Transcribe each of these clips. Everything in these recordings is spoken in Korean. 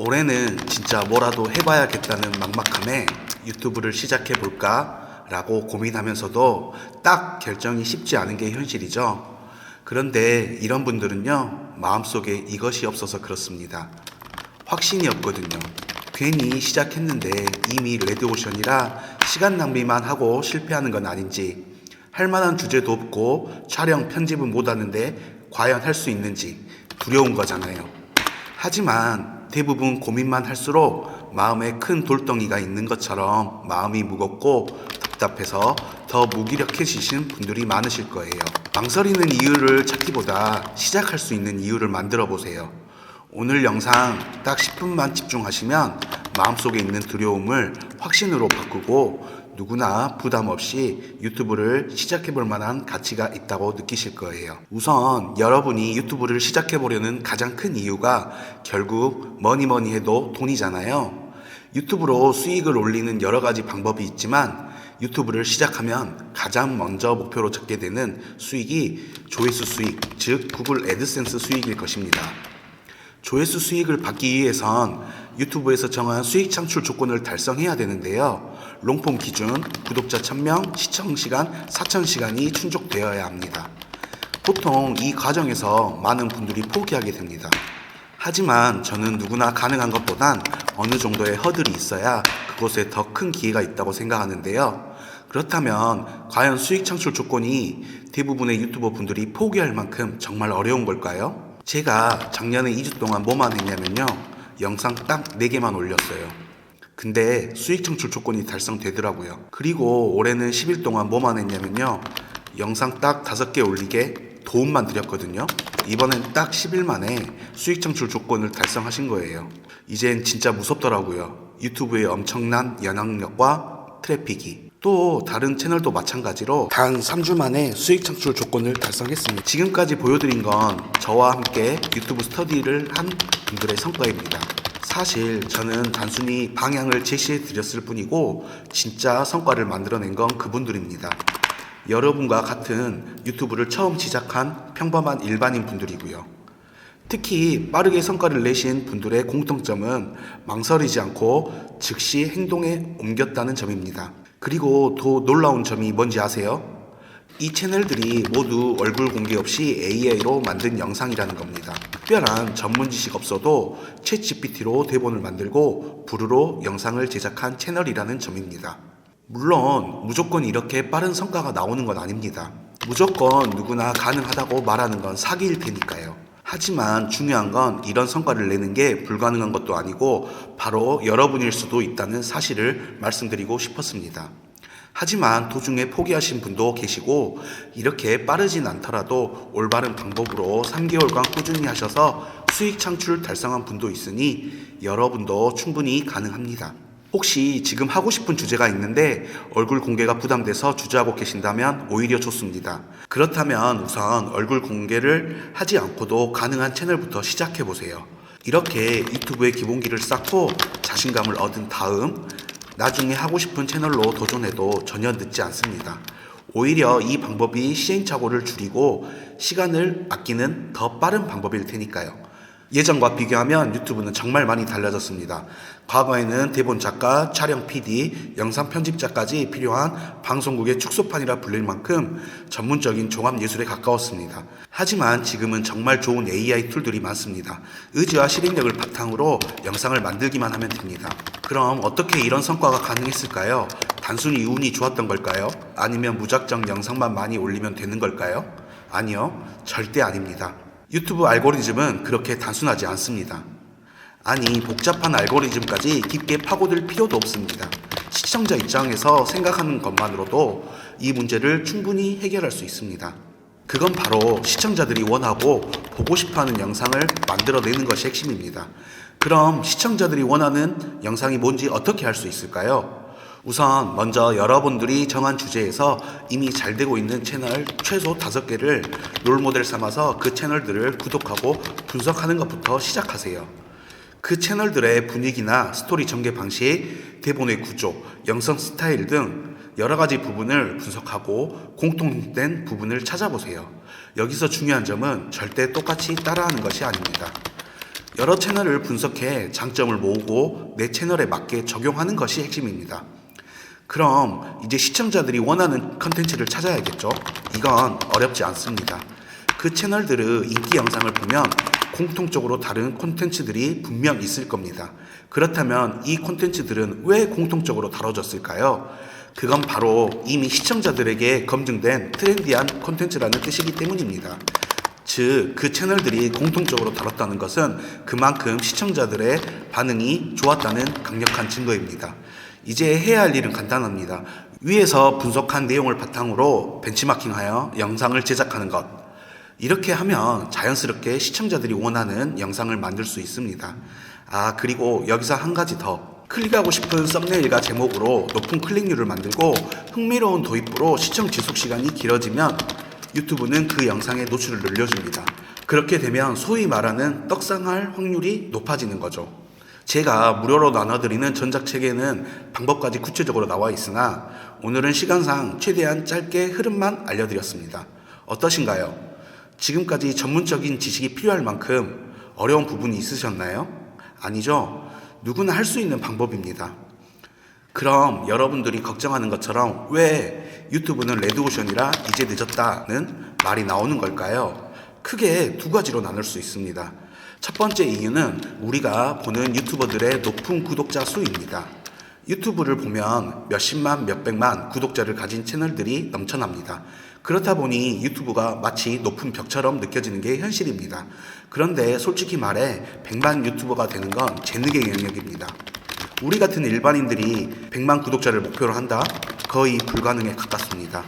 올해는 진짜 뭐라도 해봐야겠다는 막막함에 유튜브를 시작해볼까 라고 고민하면서도 딱 결정이 쉽지 않은 게 현실이죠. 그런데 이런 분들은요, 마음속에 이것이 없어서 그렇습니다. 확신이 없거든요. 괜히 시작했는데 이미 레드오션이라 시간 낭비만 하고 실패하는 건 아닌지, 할 만한 주제도 없고 촬영 편집은 못하는데 과연 할 수 있는지 두려운 거잖아요. 하지만 대부분 고민만 할수록 마음에 큰 돌덩이가 있는 것처럼 마음이 무겁고 답답해서 더 무기력해지신 분들이 많으실 거예요. 망설이는 이유를 찾기보다 시작할 수 있는 이유를 만들어 보세요. 오늘 영상 딱 10분만 집중하시면 마음속에 있는 두려움을 확신으로 바꾸고 누구나 부담 없이 유튜브를 시작해 볼 만한 가치가 있다고 느끼실 거예요. 우선 여러분이 유튜브를 시작해 보려는 가장 큰 이유가 결국 뭐니 해도 돈이잖아요. 유튜브로 수익을 올리는 여러 가지 방법이 있지만 유튜브를 시작하면 가장 먼저 목표로 잡게 되는 수익이 조회수 수익, 즉 구글 애드센스 수익일 것입니다. 조회수 수익을 받기 위해선 유튜브에서 정한 수익 창출 조건을 달성해야 되는데요. 롱폼 기준 구독자 1000명, 시청시간 4000시간이 충족되어야 합니다. 보통 이 과정에서 많은 분들이 포기하게 됩니다. 하지만 저는 누구나 가능한 것보단 어느 정도의 허들이 있어야 그곳에 더 큰 기회가 있다고 생각하는데요. 그렇다면 과연 수익 창출 조건이 대부분의 유튜버 분들이 포기할 만큼 정말 어려운 걸까요? 제가 작년에 2주 동안 뭐만 했냐면요, 영상 딱 4개만 올렸어요. 근데 수익 창출 조건이 달성되더라고요. 그리고 올해는 10일 동안 뭐만 했냐면요, 영상 딱 5개 올리게 도움만 드렸거든요. 이번엔 딱 10일 만에 수익 창출 조건을 달성하신 거예요. 이젠 진짜 무섭더라고요. 유튜브의 엄청난 영향력과 트래픽이. 또 다른 채널도 마찬가지로 단 3주 만에 수익 창출 조건을 달성했습니다. 지금까지 보여드린 건 저와 함께 유튜브 스터디를 한 분들의 성과입니다. 사실 저는 단순히 방향을 제시해 드렸을 뿐이고 진짜 성과를 만들어낸 건 그분들입니다. 여러분과 같은 유튜브를 처음 시작한 평범한 일반인 분들이고요. 특히 빠르게 성과를 내신 분들의 공통점은 망설이지 않고 즉시 행동에 옮겼다는 점입니다. 그리고 더 놀라운 점이 뭔지 아세요? 이 채널들이 모두 얼굴 공개 없이 AI로 만든 영상이라는 겁니다. 특별한 전문 지식 없어도 챗GPT로 대본을 만들고 부르로 영상을 제작한 채널이라는 점입니다. 물론 무조건 이렇게 빠른 성과가 나오는 건 아닙니다. 무조건 누구나 가능하다고 말하는 건 사기일 테니까요. 하지만 중요한 건 이런 성과를 내는 게 불가능한 것도 아니고 바로 여러분일 수도 있다는 사실을 말씀드리고 싶었습니다. 하지만 도중에 포기하신 분도 계시고 이렇게 빠르진 않더라도 올바른 방법으로 3개월간 꾸준히 하셔서 수익 창출 달성한 분도 있으니 여러분도 충분히 가능합니다. 혹시 지금 하고 싶은 주제가 있는데 얼굴 공개가 부담돼서 주저하고 계신다면 오히려 좋습니다. 그렇다면 우선 얼굴 공개를 하지 않고도 가능한 채널부터 시작해보세요. 이렇게 유튜브의 기본기를 쌓고 자신감을 얻은 다음 나중에 하고 싶은 채널로 도전해도 전혀 늦지 않습니다. 오히려 이 방법이 시행착오를 줄이고 시간을 아끼는 더 빠른 방법일 테니까요. 예전과 비교하면 유튜브는 정말 많이 달라졌습니다. 과거에는 대본 작가, 촬영 PD, 영상 편집자까지 필요한 방송국의 축소판이라 불릴 만큼 전문적인 종합예술에 가까웠습니다. 하지만 지금은 정말 좋은 AI 툴들이 많습니다. 의지와 실행력을 바탕으로 영상을 만들기만 하면 됩니다. 그럼 어떻게 이런 성과가 가능했을까요? 단순히 운이 좋았던 걸까요? 아니면 무작정 영상만 많이 올리면 되는 걸까요? 아니요, 절대 아닙니다. 유튜브 알고리즘은 그렇게 단순하지 않습니다. 아니, 복잡한 알고리즘까지 깊게 파고들 필요도 없습니다. 시청자 입장에서 생각하는 것만으로도 이 문제를 충분히 해결할 수 있습니다. 그건 바로 시청자들이 원하고 보고 싶어하는 영상을 만들어내는 것이 핵심입니다. 그럼 시청자들이 원하는 영상이 뭔지 어떻게 할 수 있을까요? 우선 먼저 여러분들이 정한 주제에서 이미 잘 되고 있는 채널 최소 5개를 롤모델 삼아서 그 채널들을 구독하고 분석하는 것부터 시작하세요. 그 채널들의 분위기나 스토리 전개 방식, 대본의 구조, 영상 스타일 등 여러 가지 부분을 분석하고 공통된 부분을 찾아보세요. 여기서 중요한 점은 절대 똑같이 따라하는 것이 아닙니다. 여러 채널을 분석해 장점을 모으고 내 채널에 맞게 적용하는 것이 핵심입니다. 그럼 이제 시청자들이 원하는 컨텐츠를 찾아야겠죠? 이건 어렵지 않습니다. 그 채널들의 인기 영상을 보면 공통적으로 다른 콘텐츠들이 분명 있을 겁니다. 그렇다면 이 콘텐츠들은 왜 공통적으로 다뤄졌을까요? 그건 바로 이미 시청자들에게 검증된 트렌디한 콘텐츠라는 뜻이기 때문입니다. 즉, 그 채널들이 공통적으로 다뤘다는 것은 그만큼 시청자들의 반응이 좋았다는 강력한 증거입니다. 이제 해야 할 일은 간단합니다. 위에서 분석한 내용을 바탕으로 벤치마킹하여 영상을 제작하는 것. 이렇게 하면 자연스럽게 시청자들이 원하는 영상을 만들 수 있습니다. 그리고 여기서 한 가지 더. 클릭하고 싶은 썸네일과 제목으로 높은 클릭률을 만들고 흥미로운 도입부로 시청 지속 시간이 길어지면 유튜브는 그 영상의 노출을 늘려줍니다. 그렇게 되면 소위 말하는 떡상할 확률이 높아지는 거죠. 제가 무료로 나눠드리는 전작책에는 방법까지 구체적으로 나와 있으나 오늘은 시간상 최대한 짧게 흐름만 알려드렸습니다. 어떠신가요? 지금까지 전문적인 지식이 필요할 만큼 어려운 부분이 있으셨나요? 아니죠? 누구나 할 수 있는 방법입니다. 그럼 여러분들이 걱정하는 것처럼 왜 유튜브는 레드오션이라 이제 늦었다는 말이 나오는 걸까요? 크게 두 가지로 나눌 수 있습니다. 첫 번째 이유는 우리가 보는 유튜버들의 높은 구독자 수입니다. 유튜브를 보면 몇십만, 몇백만 구독자를 가진 채널들이 넘쳐납니다. 그렇다 보니 유튜브가 마치 높은 벽처럼 느껴지는 게 현실입니다. 그런데 솔직히 말해 100만 유튜버가 되는 건 재능의 영역입니다. 우리 같은 일반인들이 100만 구독자를 목표로 한다? 거의 불가능에 가깝습니다.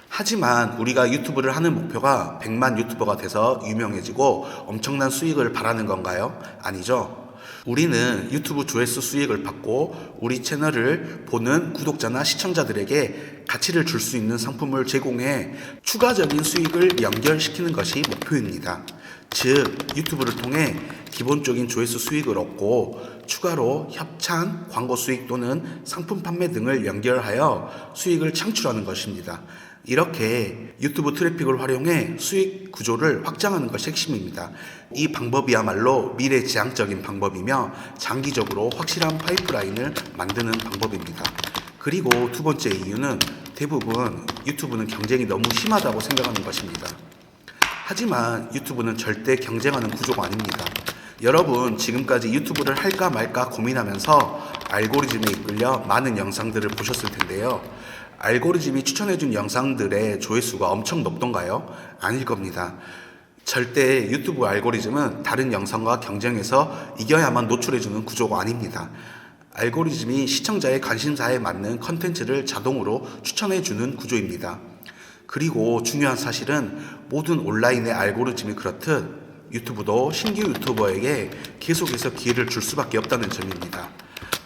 하지만 우리가 유튜브를 하는 목표가 100만 유튜버가 돼서 유명해지고 엄청난 수익을 바라는 건가요? 아니죠. 우리는 유튜브 조회수 수익을 받고 우리 채널을 보는 구독자나 시청자들에게 가치를 줄 수 있는 상품을 제공해 추가적인 수익을 연결시키는 것이 목표입니다. 즉, 유튜브를 통해 기본적인 조회수 수익을 얻고 추가로 협찬, 광고 수익 또는 상품 판매 등을 연결하여 수익을 창출하는 것입니다. 이렇게 유튜브 트래픽을 활용해 수익 구조를 확장하는 것이 핵심입니다. 이 방법이야말로 미래지향적인 방법이며 장기적으로 확실한 파이프라인을 만드는 방법입니다. 그리고 두 번째 이유는 대부분 유튜브는 경쟁이 너무 심하다고 생각하는 것입니다. 하지만 유튜브는 절대 경쟁하는 구조가 아닙니다. 여러분, 지금까지 유튜브를 할까 말까 고민하면서 알고리즘에 이끌려 많은 영상들을 보셨을 텐데요. 알고리즘이 추천해준 영상들의 조회수가 엄청 높던가요? 아닐 겁니다. 절대 유튜브 알고리즘은 다른 영상과 경쟁해서 이겨야만 노출해주는 구조가 아닙니다. 알고리즘이 시청자의 관심사에 맞는 컨텐츠를 자동으로 추천해주는 구조입니다. 그리고 중요한 사실은 모든 온라인의 알고리즘이 그렇듯 유튜브도 신규 유튜버에게 계속해서 기회를 줄 수밖에 없다는 점입니다.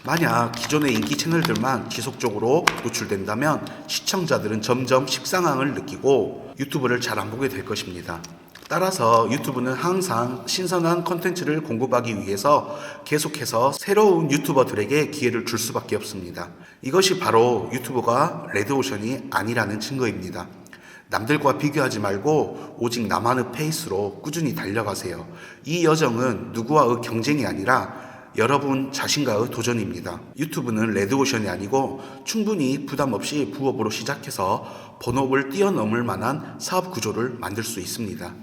만약 기존의 인기 채널들만 지속적으로 노출된다면 시청자들은 점점 식상함을 느끼고 유튜브를 잘 안 보게 될 것입니다. 따라서 유튜브는 항상 신선한 컨텐츠를 공급하기 위해서 계속해서 새로운 유튜버들에게 기회를 줄 수밖에 없습니다. 이것이 바로 유튜브가 레드오션이 아니라는 증거입니다. 남들과 비교하지 말고 오직 나만의 페이스로 꾸준히 달려가세요. 이 여정은 누구와의 경쟁이 아니라 여러분 자신과의 도전입니다. 유튜브는 레드오션이 아니고 충분히 부담 없이 부업으로 시작해서 본업을 뛰어넘을 만한 사업 구조를 만들 수 있습니다.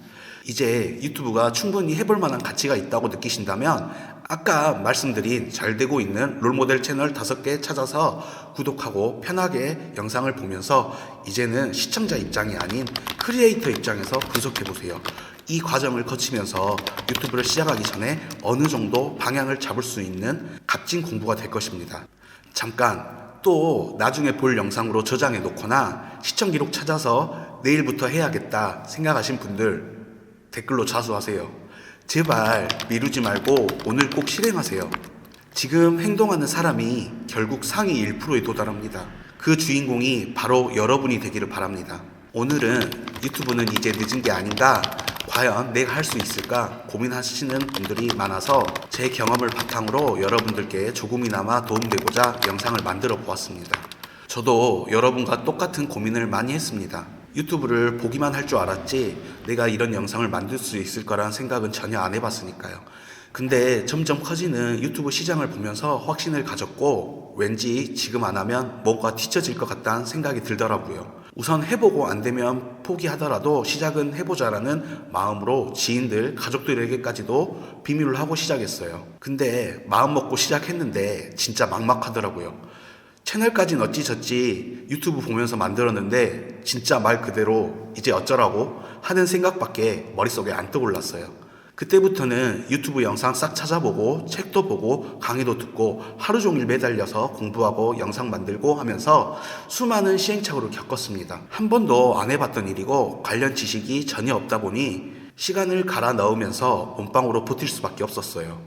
이제 유튜브가 충분히 해볼 만한 가치가 있다고 느끼신다면 아까 말씀드린 잘 되고 있는 롤모델 채널 5개 찾아서 구독하고 편하게 영상을 보면서 이제는 시청자 입장이 아닌 크리에이터 입장에서 분석해보세요. 이 과정을 거치면서 유튜브를 시작하기 전에 어느 정도 방향을 잡을 수 있는 값진 공부가 될 것입니다. 잠깐 또 나중에 볼 영상으로 저장해 놓거나 시청 기록 찾아서 내일부터 해야겠다 생각하신 분들 댓글로 자수하세요. 제발 미루지 말고 오늘 꼭 실행하세요. 지금 행동하는 사람이 결국 상위 1%에 도달합니다. 그 주인공이 바로 여러분이 되기를 바랍니다. 오늘은 유튜브는 이제 늦은 게 아닌가? 과연 내가 할 수 있을까 고민하시는 분들이 많아서 제 경험을 바탕으로 여러분들께 조금이나마 도움되고자 영상을 만들어 보았습니다. 저도 여러분과 똑같은 고민을 많이 했습니다. 유튜브를 보기만 할 줄 알았지 내가 이런 영상을 만들 수 있을 거란 생각은 전혀 안 해봤으니까요. 근데 점점 커지는 유튜브 시장을 보면서 확신을 가졌고 왠지 지금 안 하면 뭔가 뒤처질 것 같다는 생각이 들더라고요. 우선 해보고 안 되면 포기하더라도 시작은 해보자라는 마음으로 지인들, 가족들에게까지도 비밀을 하고 시작했어요. 근데 마음 먹고 시작했는데 진짜 막막하더라고요. 채널까지는 어찌저찌 유튜브 보면서 만들었는데 진짜 말 그대로 이제 어쩌라고 하는 생각밖에 머릿속에 안 떠올랐어요. 그때부터는 유튜브 영상 싹 찾아보고 책도 보고 강의도 듣고 하루 종일 매달려서 공부하고 영상 만들고 하면서 수많은 시행착오를 겪었습니다. 한 번도 안 해봤던 일이고 관련 지식이 전혀 없다 보니 시간을 갈아 넣으면서 몸빵으로 버틸 수밖에 없었어요.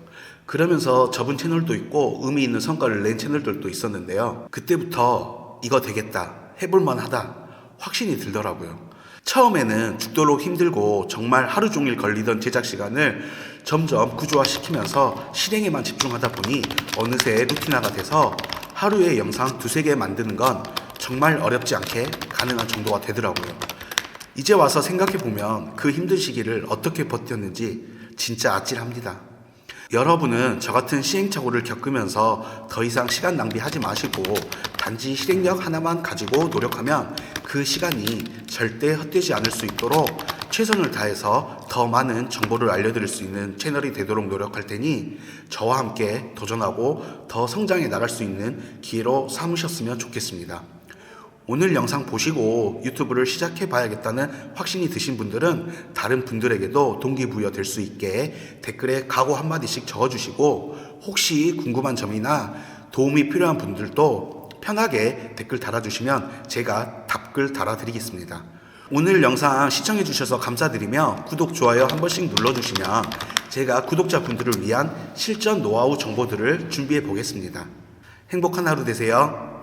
그러면서 접은 채널도 있고 의미 있는 성과를 낸 채널들도 있었는데요. 그때부터 이거 되겠다, 해볼만 하다 확신이 들더라고요. 처음에는 죽도록 힘들고 정말 하루 종일 걸리던 제작 시간을 점점 구조화시키면서 실행에만 집중하다 보니 어느새 루틴화가 돼서 하루에 영상 2-3개 만드는 건 정말 어렵지 않게 가능한 정도가 되더라고요. 이제 와서 생각해보면 그 힘든 시기를 어떻게 버텼는지 진짜 아찔합니다. 여러분은 저 같은 시행착오를 겪으면서 더 이상 시간 낭비하지 마시고 단지 실행력 하나만 가지고 노력하면 그 시간이 절대 헛되지 않을 수 있도록 최선을 다해서 더 많은 정보를 알려드릴 수 있는 채널이 되도록 노력할 테니 저와 함께 도전하고 더 성장해 나갈 수 있는 기회로 삼으셨으면 좋겠습니다. 오늘 영상 보시고 유튜브를 시작해 봐야겠다는 확신이 드신 분들은 다른 분들에게도 동기부여 될 수 있게 댓글에 각오 한마디씩 적어주시고 혹시 궁금한 점이나 도움이 필요한 분들도 편하게 댓글 달아주시면 제가 답글 달아드리겠습니다. 오늘 영상 시청해 주셔서 감사드리며 구독, 좋아요 한 번씩 눌러주시면 제가 구독자분들을 위한 실전 노하우 정보들을 준비해 보겠습니다. 행복한 하루 되세요.